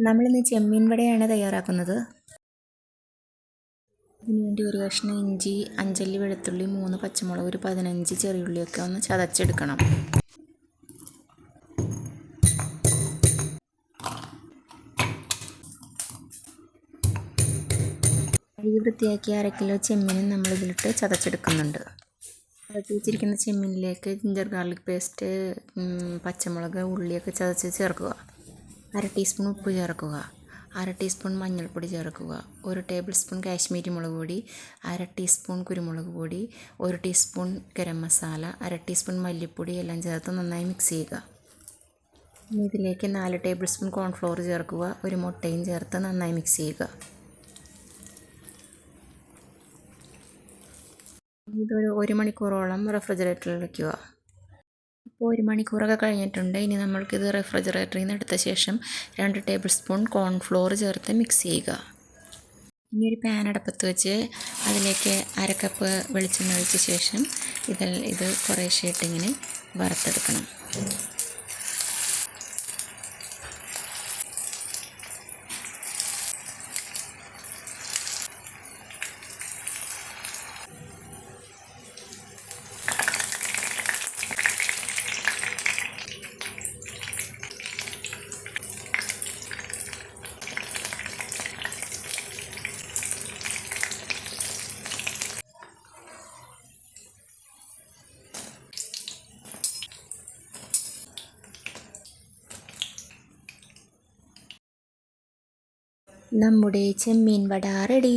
നമ്മളിന്ന് ചെമ്മീൻ വടയാണ് തയ്യാറാക്കുന്നത്. അതിനുവേണ്ടി ഒരു കഷ്ണം ഇഞ്ചി, 5 അല്ലി വെളുത്തുള്ളി, 3 പച്ചമുളക്, ഒരു 15 ചെറിയുള്ളിയൊക്കെ ഒന്ന് ചതച്ചെടുക്കണം. കഴുകി വൃത്തിയാക്കി 1/2 കിലോ ചെമ്മീൻ നമ്മളിതിലിട്ട് ചതച്ചെടുക്കുന്നുണ്ട്. ചതച്ച് വെച്ചിരിക്കുന്ന ചെമ്മീനിലേക്ക് ജിഞ്ചർ ഗാർലിക് പേസ്റ്റ്, പച്ചമുളക്, ഉള്ളിയൊക്കെ ചതച്ച് ചേർക്കുക. 1/2 ടീസ്പൂൺ ഉപ്പ് ചേർക്കുക. 1/2 ടീസ്പൂൺ മഞ്ഞൾപ്പൊടി ചേർക്കുക. 1 ടേബിൾ സ്പൂൺ കാശ്മീരി മുളക് പൊടി, 1/2 ടീസ്പൂൺ കുരുമുളക് പൊടി, 1 ടീസ്പൂൺ ഗരം മസാല, 1/2 ടീസ്പൂൺ മല്ലിപ്പൊടി എല്ലാം ചേർത്ത് നന്നായി മിക്സ് ചെയ്യുക. ഇതിലേക്ക് 4 ടേബിൾ സ്പൂൺ കോൺഫ്ലോർ ചേർക്കുക. ഒരു മുട്ടയും ചേർത്ത് നന്നായി മിക്സ് ചെയ്യുക. ഇതൊരു 1 മണിക്കൂറോളം റെഫ്രിജറേറ്ററിൽ വയ്ക്കുക. ഇപ്പോൾ 1 മണിക്കൂറൊക്കെ കഴിഞ്ഞിട്ടുണ്ട്. ഇനി നമ്മൾക്കിത് റെഫ്രിജറേറ്ററിൽ നിന്ന് എടുത്ത ശേഷം 2 ടേബിൾ സ്പൂൺ കോൺഫ്ലോർ ചേർത്ത് മിക്സ് ചെയ്യുക. ഇനി ഒരു പാൻ അടുപ്പത്ത് വെച്ച് അതിലേക്ക് 1/2 കപ്പ് വെളിച്ചെണ്ണ ഒഴിച്ച ശേഷം ഇത് കുറേശ്ശെയായിട്ട് ഇങ്ങനെ വറുത്തെടുക്കണം. നമ്മുടെ ചെമ്മീൻ വട റെഡി.